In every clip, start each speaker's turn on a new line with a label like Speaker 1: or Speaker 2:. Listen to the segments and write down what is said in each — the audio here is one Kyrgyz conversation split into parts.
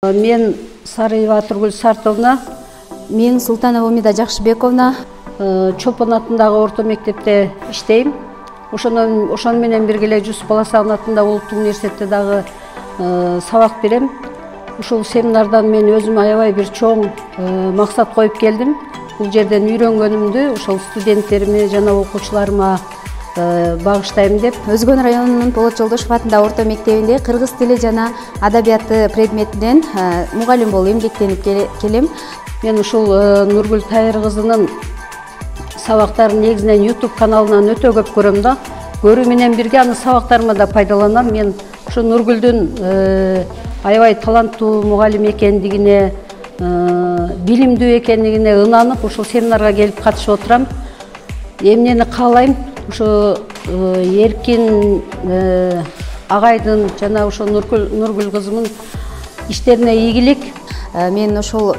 Speaker 1: Мен Сарыева Тургул Сартовна.
Speaker 2: Мен Султанова Умида Жакшыбековна.
Speaker 1: Чолпон атындагы орто мектепте иштейм. Ошону менен бирге Жусуп Баласагын атындагы улуттук университетте дагы сабак берем. Ушул семинардан мен өзүм аябай бир чоң максат коюп келдим. Бул жерден үйрөнгөнүмдү ошол студенттериме жана окуучуларыма багыштайм деп.
Speaker 2: Өзгөн районунун Болот Жолдошов атындагы орто мектебинде кыргыз тили жана адабияты предметинен мугалим болуп эмгектенип келем.
Speaker 1: Мен ушул Нургүл Тайыр кызынын сабактарын негизинен YouTube каналынан өтө көп көрөм да. Көрүү менен бирге аны сабактарыма да пайдаланам. Мен ушу Нургүлдүн аябай таланттуу мугалим экендигине, билимдүү экендигине ынанып, ушул семинарга келип катышып отурам. Эмнени каалайм? Ушу Эркин агайдын жана ошо Нургүл кызымдын иштерине ийгилик.
Speaker 2: Мен ошол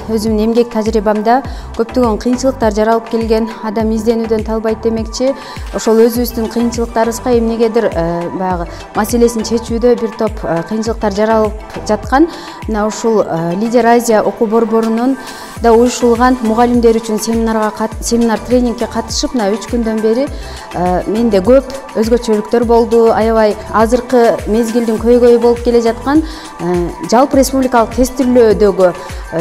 Speaker 2: өзүмдүн эмгек тажрыйбамда көптөгөн кыйынчылыктар жаралып келген, адам изденүүдөн талбайт демекчи. Ошол өзүбүздүн кыйынчылыктарыбызга эмнегедир баягы маселесин чечүүдө бир топ кыйынчылыктар жаралып жаткан. Мына ушул Лидер Азия окуу борборунун да уюшулган мугалимдер үчүн семинар тренингке катышып, мына 3 күндөн бери менде көп өзгөчөлүктөр болду. Аябай азыркы мезгилдин көйгөйү болуп келе жаткан жалпы республикалык тестирлөөдөгү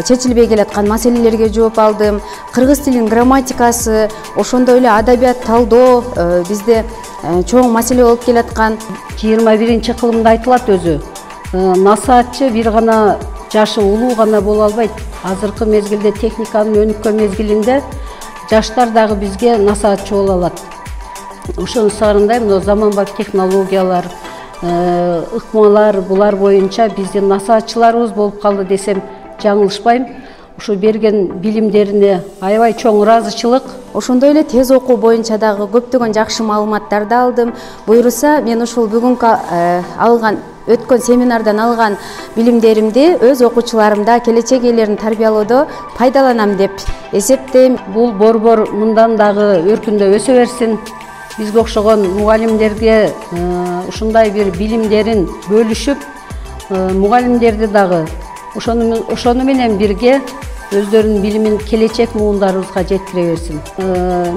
Speaker 2: чечилбей келаткан маселелерге жооп алдым. Кыргыз тилинин грамматикасы, ошондой эле адабият талдоо бизде чоң маселе болуп келаткан.
Speaker 1: 21 кылымда айтылат өзү. Насаатчы бир гана жашы улуу гана боло албайт. Азыркы мезгилде техниканын өнүккөн мезгилинде жаштар дагы бизге насаатчы боло алат. Ошону сарындайм, мына заманбап технологиялар, ыкмалар булар боюнча биздин насаатчыларыбыз болуп калды десем жаңылышпайм. Ушу берген билимдерине аябай чоң ыраазычылык.
Speaker 2: Ошондой эле тез окуу боюнча дагы көптөгөн жакшы маалыматтарды алдым. Буюрса, мен ушул бүгүнкү алган өткөн семинардан алган билимдеримди өз окуучуларымда келечек ээлерин тарбиялоодо пайдаланам деп эсептейм.
Speaker 1: Бул борбор мындан дагы өркүндөп өсө берсин. Бизге окшогон мугалимдерге ушундай бир билимдерин бөлүшүп, мугалимдерди дагы ошону менен бирге өздөрүнүн билимин келечек муундарыбызга жеткире берсин.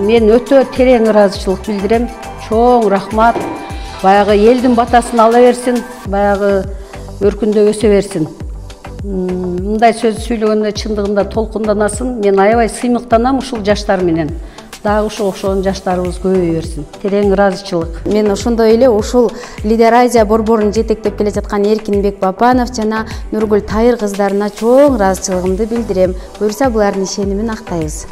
Speaker 1: Мен өтө терең ыраазычылык билдирем. Чоң рахмат. Баягы элдин батасын ала берсин, баягы өркүндөп өсө берсин. Мындай сөз сүйлөгөндө чындыгында толкунданасын. Мен аябай сыймыктанам ушул жаштар менен. Дагы ушул окшогон жаштарыбыз көбөйө берсин. Терең ыраазычылык.
Speaker 2: Мен ошондой эле ушул Лидер Азия борборун жетектеп келе жаткан Эркин Бекбапанов жана Нургүл Тайыр кыздарына чоң ыраазычылыгымды билдирем. Буюрса булардын ишенимин актайбыз.